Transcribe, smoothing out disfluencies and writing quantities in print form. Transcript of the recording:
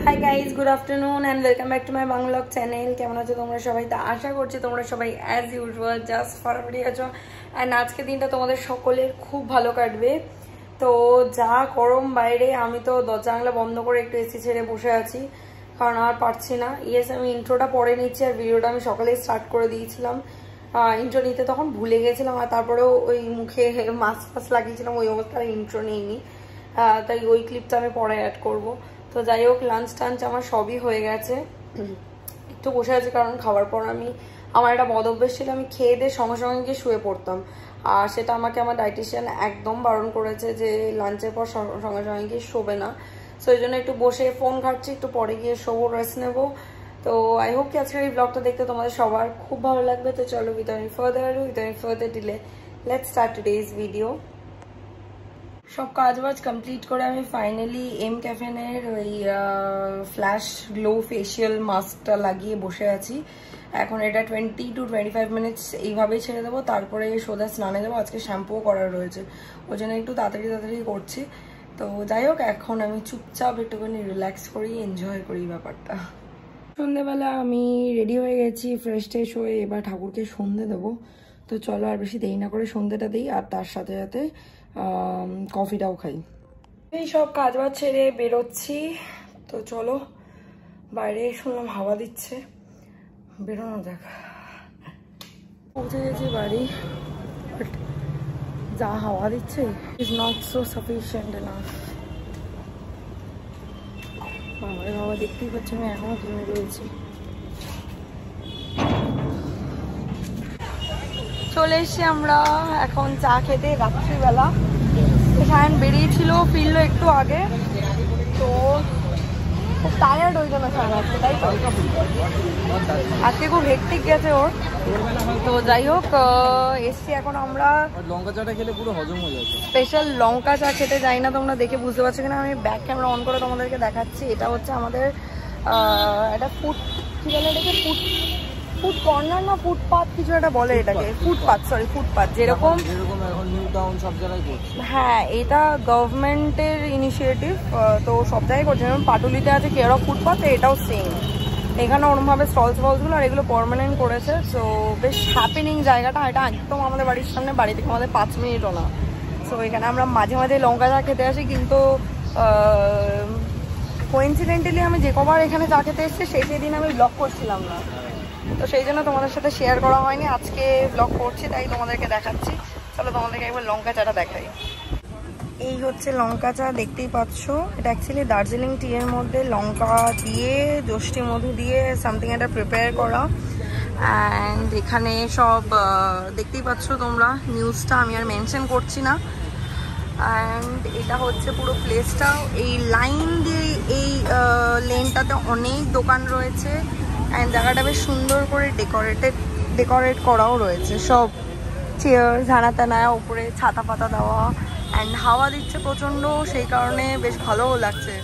Hi guys, good afternoon and welcome back to my Bangla channel. কেমন আছো তোমরা সবাই? তা আশা করছি তোমরা সবাই অ্যাজ ইউজুয়াল জাস্ট ফাটাফাটি আছো। অ্যান্ড আজকে দিনটা তোমাদের সকলের খুব ভালো কাটবে। তো যা গরম বাইরে, আমি তো দরজা জানলা বন্ধ করে একটু এসি ছেড়ে বসে আছি, কারণ আর পারছি না। ইয়েস, আমি ইন্ট্রোটা পরে নিচ্ছি, আর ভিডিওটা আমি সকালেই স্টার্ট করে দিয়েছিলাম। ইন্ট্রো নিতে তখন ভুলে গেছিলাম, আর তারপরেও ওই মুখে মাস্ক ফাস্ক লাগিয়েছিলাম, ওই অবস্থায় ইন্ট্রো নিইনি। তাই ওই ক্লিপটা আমি পরে অ্যাড করবো। তো যাই হোক, লাঞ্চ টাঞ্চ আমার সবই হয়ে গেছে, একটু বসে আছি কারণ খাওয়ার পর আমার একটা বদ অভ্যেস ছিল, আমি খেয়ে দিয়ে সঙ্গে সঙ্গে গিয়ে শুয়ে পড়তাম। আর সেটা আমাকে আমার ডায়েটিশিয়ান একদম বারণ করেছে যে লাঞ্চের পর সঙ্গে সঙ্গে গিয়ে শোবে না। সো এই জন্য একটু বসে ফোন ঘাটছি, একটু পরে গিয়ে শোবো, রেস্ট নেবো। তো আই হোপ কি আজকের এই ব্লগটা দেখতে তোমাদের সবার খুব ভালো লাগবে। তো চলো, without further delay let's start today's video. সব কাজবাজ কমপ্লিট করে আমি ফাইনালি এম ক্যাফেনের ওই ফ্ল্যাশ গ্লো ফেশিয়াল মাস্কটা লাগিয়ে বসে আছি। এখন এটা 20 to 25 মিনিটস এইভাবেই ছেড়ে দেবো, তারপরে সোজা স্নানে যাবো। আজকে শ্যাম্পুও করার রয়েছে, ওই জন্য একটু তাড়াতাড়ি করছি। তো যাই হোক, এখন আমি চুপচাপ একটুখানি রিল্যাক্স করি, এনজয় করি ব্যাপারটা। সন্ধ্যেবেলা আমি রেডি হয়ে গেছি, ফ্রেশ ট্রেশ হয়ে এবার ঠাকুরকে সন্ধে দেবো। তো চলো আর বেশি দেরি না করে সন্ধ্যেটা দিই, আর তার সাথে সাথে কফিটাও খাই। এই সব কাজ বাজ ছেড়ে বেরোচ্ছি। তো চলো, বাইরে শুনলাম হাওয়া দিচ্ছে, বেরোনো যাক। পৌঁছে গেছি বাড়ি, বাট যা হাওয়া দিচ্ছে is not so sufficient enough. বাবার হাওয়া দেখতেই পাচ্ছি, আমি এখনো ঘুমিয়ে রয়েছি। চলে এসছি আমরা এখন চা খেতে রাত্রিবেলা। ফ্যান বেরিয়েছিল, ফিরলো একটু আগে, তো খুব টায়ার্ড হয়ে যাবে স্যার আজকে, তাই তো আজকে খুব হেক্টিক গেছে ওর। তো যাই হোক, এসছি এখন আমরা লঙ্কা চাটা খেলে পুরো হজম হয়ে যাবে। স্পেশাল লঙ্কা চা খেতে যাই না, তোমরা দেখে বুঝতে পারছো কিনা, আমি ব্যাক ক্যামেরা অন করে তোমাদেরকে দেখাচ্ছি। এটা হচ্ছে আমাদের একটা ফুড, কি বলে এটাকে, ফুড কর্নার না ফুটপাথ কিছু একটা বলে এটাকে, ফুটপাথ যেরকম এখন নিউ টাউন সব জায়গায় করছে। হ্যাঁ, এটা গভর্নমেন্টের ইনিশিয়েটিভ, তো সব জায়গায় করছে। যেমন পাটুলিতে আছে কেয়ার অফ ফুটপাথ, এটাও সেম। এখানে ওরমভাবে স্টলসগুলো আর এগুলো পার্মানেন্ট করেছে। সো বেশ হ্যাপেনিং জায়গাটা, এটা একদম আমাদের বাড়ির সামনে, বাড়ি থেকে আমাদের 5 মিনিটও না। সো এখানে আমরা মাঝে মাঝে লঙ্কা চা খেতে আসি, কিন্তু কোইন্সিডেন্টালি আমি যে কবার এখানে চা খেতে এসেছি সেই দিন আমি ব্লগ করছিলাম না, তো সেই জন্য তোমাদের সাথে শেয়ার করা হয়নি। আজকে ব্লগ করছি তাই তোমাদেরকে দেখাচ্ছি। চলো তোমাদেরকে একবার লঙ্কা চাটা দেখাই। এই হচ্ছে লঙ্কা চা, দেখতেই পাচ্ছ। এটা অ্যাকচুয়ালি দার্জিলিং টি এর মধ্যে লঙ্কা দিয়ে, যষ্টি মধু দিয়ে সামথিং এটা প্রিপেয়ার করা। অ্যান্ড এখানে সব দেখতেই পাচ্ছ তোমরা, নিউজটা আমি আর মেনশন করছি না। অ্যান্ড এটা হচ্ছে পুরো প্লেসটা, এই লাইন দিয়ে এই লেনটাতে অনেক দোকান রয়েছে। অ্যান্ড জায়গাটা বেশ সুন্দর করে ডেকোরেট করাও রয়েছে, সব চেয়ার ঝানা টানায়, উপরে ছাতা পাতা দেওয়া। অ্যান্ড হাওয়া দিচ্ছে প্রচণ্ড, সেই কারণে বেশ ভালোও লাগছে।